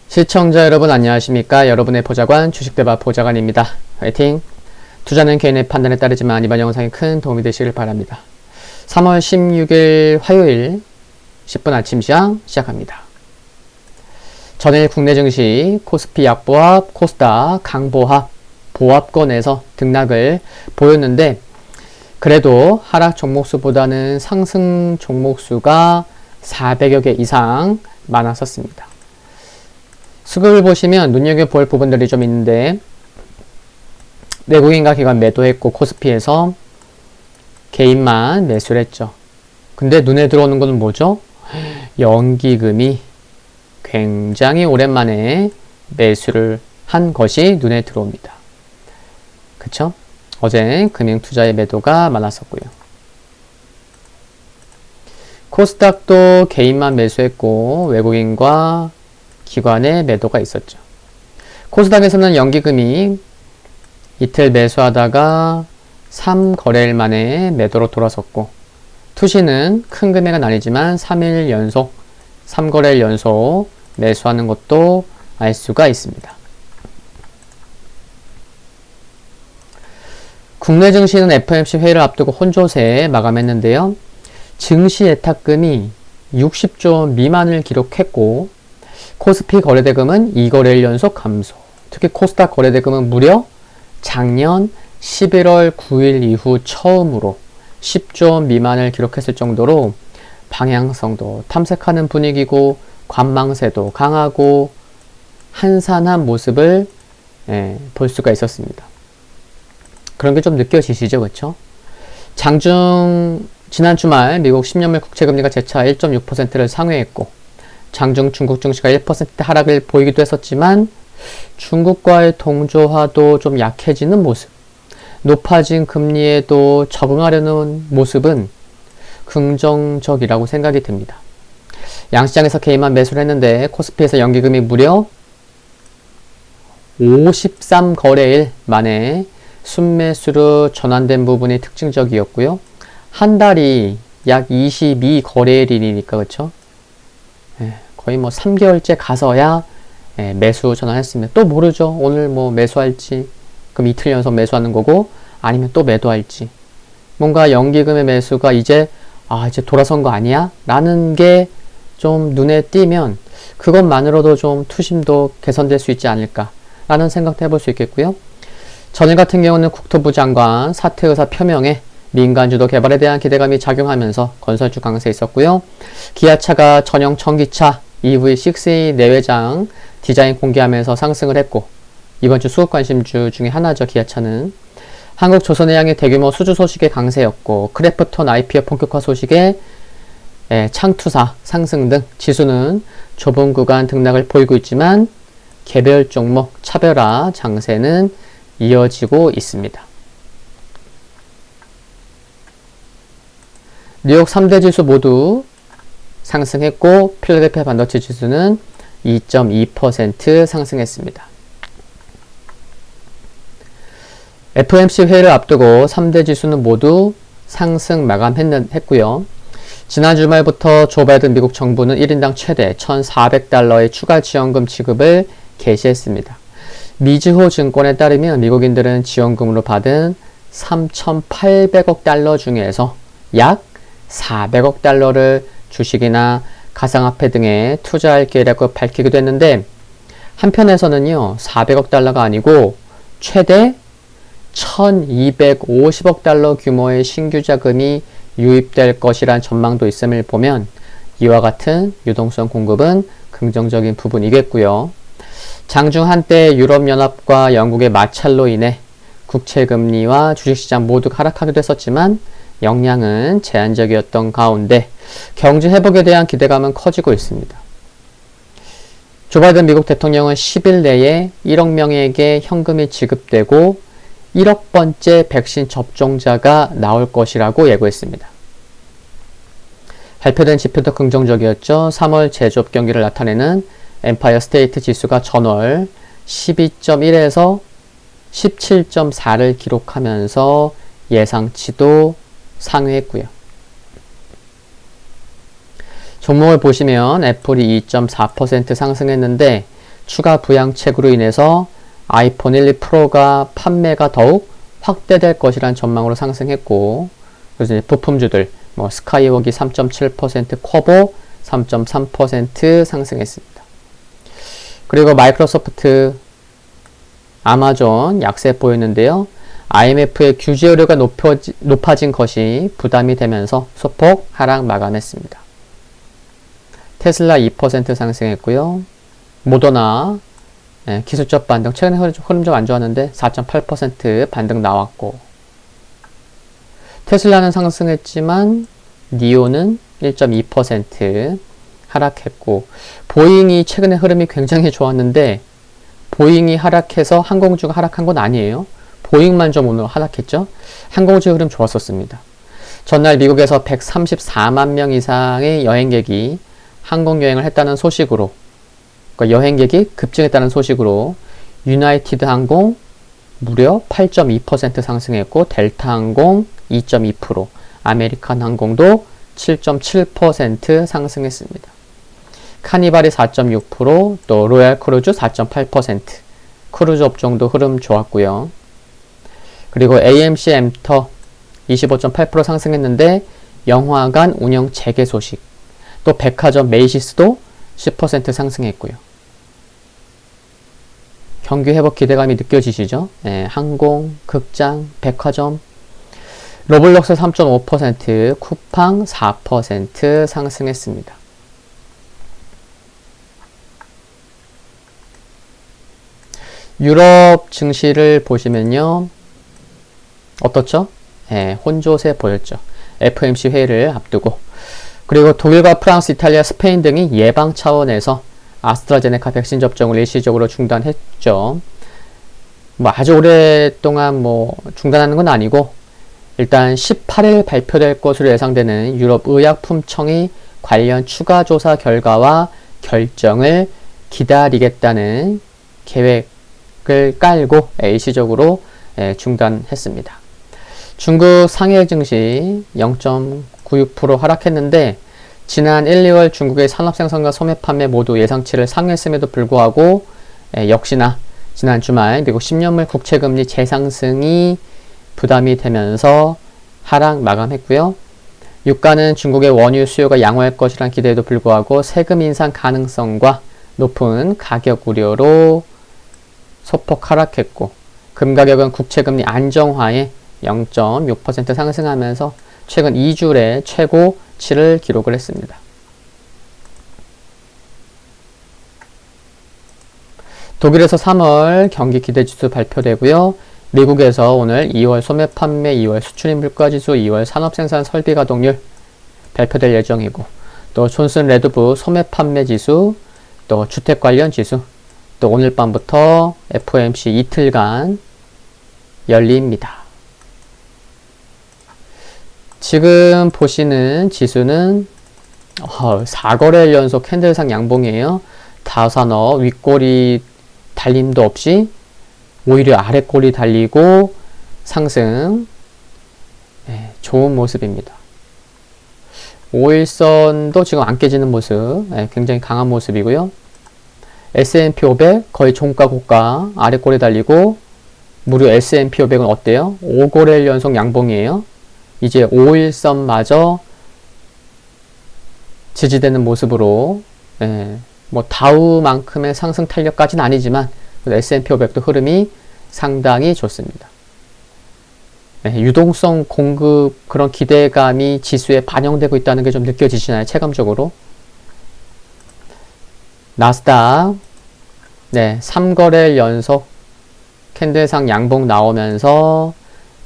시청자 여러분 안녕하십니까? 여러분의 보좌관 주식대박 보좌관입니다. 화이팅! 투자는 개인의 판단에 따르지만 이번 영상이 큰 도움이 되시길 바랍니다. 3월 16일 화요일 10분 아침 시황 시작합니다. 전일 국내 증시 코스피 약보합, 코스닥 강보합, 보합권에서 등락을 보였는데 그래도 하락 종목수보다는 상승 종목수가 400여 개 이상 많았었습니다. 수급을 보시면 눈여겨볼 부분들이 좀 있는데 외국인과 기관 매도했고 코스피에서 개인만 매수를 했죠. 근데 눈에 들어오는 것은 뭐죠? 연기금이 굉장히 오랜만에 매수를 한 것이 눈에 들어옵니다. 그쵸? 어제 금융투자의 매도가 많았었고요. 코스닥도 개인만 매수했고 외국인과 기관의 매도가 있었죠. 코스닥에서는 연기금이 이틀 매수하다가 3거래일 만에 매도로 돌아섰고 투시는 큰 금액은 아니지만 3일 연속 3거래일 연속 매수하는 것도 알 수가 있습니다. 국내 증시는 FOMC 회의를 앞두고 혼조세 마감했는데요. 증시 예탁금이 60조 미만을 기록했고 코스피 거래대금은 2거래일 연속 감소. 특히 코스닥 거래대금은 무려 작년 11월 9일 이후 처음으로 10조 미만을 기록했을 정도로 방향성도 탐색하는 분위기고 관망세도 강하고 한산한 모습을 볼 수가 있었습니다. 그런 게 좀 느껴지시죠? 그렇죠? 지난 주말 미국 10년물 국채금리가 재차 1.6%를 상회했고 장중 중국 증시가 1% 하락을 보이기도 했었지만 중국과의 동조화도 좀 약해지는 모습, 높아진 금리에도 적응하려는 모습은 긍정적이라고 생각이 듭니다. 양시장에서 개인만 매수를 했는데 코스피에서 연기금이 무려 53거래일 만에 순매수로 전환된 부분이 특징적이었고요. 한 달이 약 22거래일이니까 그렇죠? 거의 뭐 3개월째 가서야 매수 전환했습니다. 또 모르죠. 오늘 뭐 매수할지 그럼 이틀 연속 매수하는 거고 아니면 또 매도할지 뭔가 연기금의 매수가 이제 돌아선 거 아니야? 라는 게 좀 눈에 띄면 그것만으로도 좀 투심도 개선될 수 있지 않을까 라는 생각도 해볼 수 있겠고요. 전일 같은 경우는 국토부 장관 사퇴 의사 표명에 민간주도 개발에 대한 기대감이 작용하면서 건설주 강세 있었고요. 기아차가 전용 전기차 EV6A 내외장 디자인 공개하면서 상승을 했고 이번 주 수급 관심주 중에 하나죠. 기아차는 한국조선해양의 대규모 수주 소식에 강세였고 크래프톤 IPO 본격화 소식에 창투사 상승 등 지수는 좁은 구간 등락을 보이고 있지만 개별 종목 차별화 장세는 이어지고 있습니다. 뉴욕 3대 지수 모두 상승했고 필라델피아 반도체 지수는 2.2% 상승했습니다. FOMC 회의를 앞두고 3대 지수는 모두 상승 마감했고요. 지난 주말부터 조 바이든 미국 정부는 1인당 최대 1,400달러의 추가 지원금 지급을 개시했습니다. 미즈호 증권에 따르면 미국인들은 지원금으로 받은 3,800억 달러 중에서 약 400억 달러를 주식이나 가상화폐 등에 투자할 계획이라고 밝히기도 했는데 한편에서는요 400억 달러가 아니고 최대 1250억 달러 규모의 신규 자금이 유입될 것이란 전망도 있음을 보면 이와 같은 유동성 공급은 긍정적인 부분이겠고요. 장중 한때 유럽연합과 영국의 마찰로 인해 국채금리와 주식시장 모두 하락하기도 했었지만 영향은 제한적이었던 가운데 경제 회복에 대한 기대감은 커지고 있습니다. 조 바이든 미국 대통령은 10일 내에 1억 명에게 현금이 지급되고 1억 번째 백신 접종자가 나올 것이라고 예고했습니다. 발표된 지표도 긍정적이었죠. 3월 제조업 경기를 나타내는 엠파이어 스테이트 지수가 전월 12.1에서 17.4를 기록하면서 예상치도 상회했고요. 종목을 보시면 애플이 2.4% 상승했는데 추가 부양책으로 인해서 아이폰 11 프로가 판매가 더욱 확대될 것이란 전망으로 상승했고, 그래서 이제 부품주들 뭐 스카이웍이 3.7%, 쿼보 3.3% 상승했습니다. 그리고 마이크로소프트, 아마존 약세 보였는데요. IMF의 규제 우려가 높아진 것이 부담이 되면서 소폭 하락 마감했습니다. 테슬라 2% 상승했고요. 모더나 기술적 반등, 최근에 흐름 좀 안 좋았는데 4.8% 반등 나왔고, 테슬라는 상승했지만 니오는 1.2% 하락했고, 보잉이 최근에 흐름이 굉장히 좋았는데 보잉이 하락해서 항공주가 하락한 건 아니에요. 보잉만 좀 오늘 하락했죠. 항공주 흐름 좋았었습니다. 전날 미국에서 134만 명 이상의 여행객이 항공여행을 했다는 소식으로, 그러니까 여행객이 급증했다는 소식으로 유나이티드 항공 무려 8.2% 상승했고, 델타 항공 2.2%, 아메리칸 항공도 7.7% 상승했습니다. 카니발이 4.6%, 또 로얄 크루즈 4.8%, 크루즈 업종도 흐름 좋았고요. 그리고 AMC 엔터 25.8% 상승했는데 영화관 운영 재개 소식, 또 백화점 메이시스도 10% 상승했고요. 경기 회복 기대감이 느껴지시죠? 항공, 극장, 백화점, 로블록스 3.5%, 쿠팡 4% 상승했습니다. 유럽 증시를 보시면요. 어떻죠? 혼조세 보였죠. FOMC 회의를 앞두고. 그리고 독일과 프랑스, 이탈리아, 스페인 등이 예방 차원에서 아스트라제네카 백신 접종을 일시적으로 중단했죠. 뭐 아주 오랫동안 중단하는 건 아니고, 일단 18일 발표될 것으로 예상되는 유럽의약품청이 관련 추가 조사 결과와 결정을 기다리겠다는 계획을 깔고 일시적으로 중단했습니다. 중국 상해 증시 0.96% 하락했는데, 지난 1, 2월 중국의 산업생산과 소매 판매 모두 예상치를 상회했음에도 불구하고 역시나 지난 주말 미국 10년물 국채금리 재상승이 부담이 되면서 하락 마감했고요. 유가는 중국의 원유 수요가 양호할 것이라는 기대에도 불구하고 세금 인상 가능성과 높은 가격 우려로 소폭 하락했고, 금 가격은 국채금리 안정화에 0.6% 상승하면서 최근 2주의 최고치를 기록을 했습니다. 독일에서 3월 경기 기대지수 발표되고요. 미국에서 오늘 2월 소매 판매, 2월 수출입 물가지수, 2월 산업생산 설비 가동률 발표될 예정이고, 또 존슨 레드부 소매 판매 지수, 또 주택 관련 지수, 또 오늘 밤부터 FOMC 이틀간 열립니다. 지금 보시는 지수는 4거래일 연속 캔들상 양봉이에요. 다우산업 윗꼬리 달림도 없이 오히려 아랫꼬리 달리고 상승, 좋은 모습입니다. 5일선도 지금 안 깨지는 모습, 굉장히 강한 모습이고요. S&P 500 거의 종가 고가 아랫꼬리 달리고, 무려 S&P 500은 어때요? 5거래일 연속 양봉이에요. 이제 5일선마저 지지되는 모습으로, 다우만큼의 상승 탄력까지는 아니지만 S&P 500도 흐름이 상당히 좋습니다. 유동성 공급 그런 기대감이 지수에 반영되고 있다는 게 좀 느껴지시나요? 체감적으로. 나스닥 3거래일 연속 캔들상 양봉 나오면서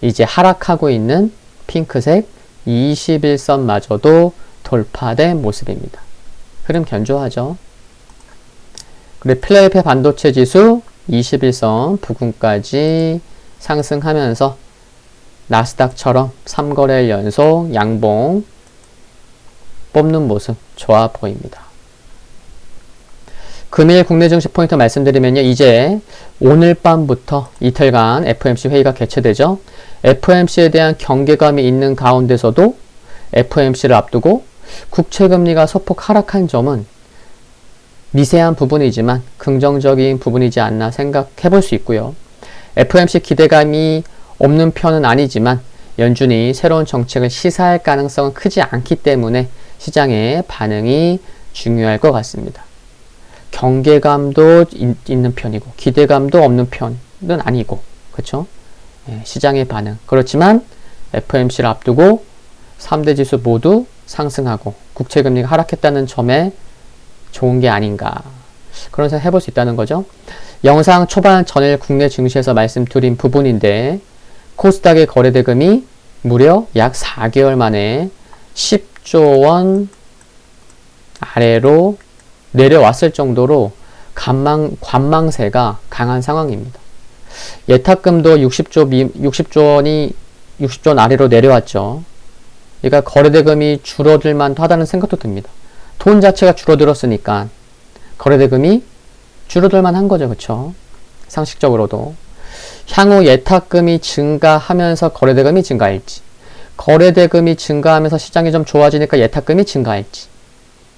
이제 하락하고 있는 핑크색 21선마저도 돌파된 모습입니다. 흐름 견조하죠. 그리고 필라델피아 반도체 지수 21선 부근까지 상승하면서 나스닥처럼 3거래일 연속 양봉 뽑는 모습 좋아 보입니다. 금일 국내 증시 포인트 말씀드리면요. 이제 오늘 밤부터 이틀간 FOMC 회의가 개최되죠. FOMC에 대한 경계감이 있는 가운데서도 FOMC를 앞두고 국채금리가 소폭 하락한 점은 미세한 부분이지만 긍정적인 부분이지 않나 생각해 볼 수 있고요. FOMC 기대감이 없는 편은 아니지만 연준이 새로운 정책을 시사할 가능성은 크지 않기 때문에 시장의 반응이 중요할 것 같습니다. 경계감도 있는 편이고 기대감도 없는 편은 아니고 그렇죠? 시장의 반응. 그렇지만 FOMC를 앞두고 3대 지수 모두 상승하고 국채금리가 하락했다는 점에 좋은 게 아닌가 그런 생각 해볼 수 있다는 거죠. 영상 초반 전일 국내 증시에서 말씀드린 부분인데 코스닥의 거래대금이 무려 약 4개월 만에 10조 원 아래로 내려왔을 정도로 관망세가 강한 상황입니다. 예탁금도 60조 원 아래로 내려왔죠. 그러니까 거래대금이 줄어들 만하다는 생각도 듭니다. 돈 자체가 줄어들었으니까 거래대금이 줄어들 만한 거죠. 그쵸? 상식적으로도. 향후 예탁금이 증가하면서 거래대금이 증가할지, 거래대금이 증가하면서 시장이 좀 좋아지니까 예탁금이 증가할지,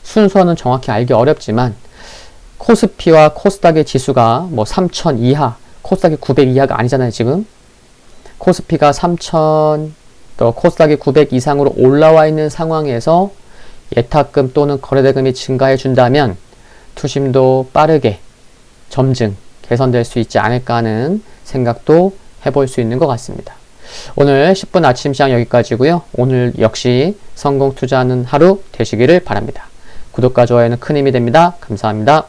순서는 정확히 알기 어렵지만 코스피와 코스닥의 지수가 뭐 3000 이하, 코스닥이 900 이하가 아니잖아요. 지금 코스피가 3000, 또 코스닥이 900 이상으로 올라와 있는 상황에서 예탁금 또는 거래대금이 증가해 준다면 투심도 빠르게 점증 개선될 수 있지 않을까 하는 생각도 해볼 수 있는 것 같습니다. 오늘 10분 아침 시장 여기까지고요. 오늘 역시 성공 투자하는 하루 되시기를 바랍니다. 구독과 좋아요는 큰 힘이 됩니다. 감사합니다.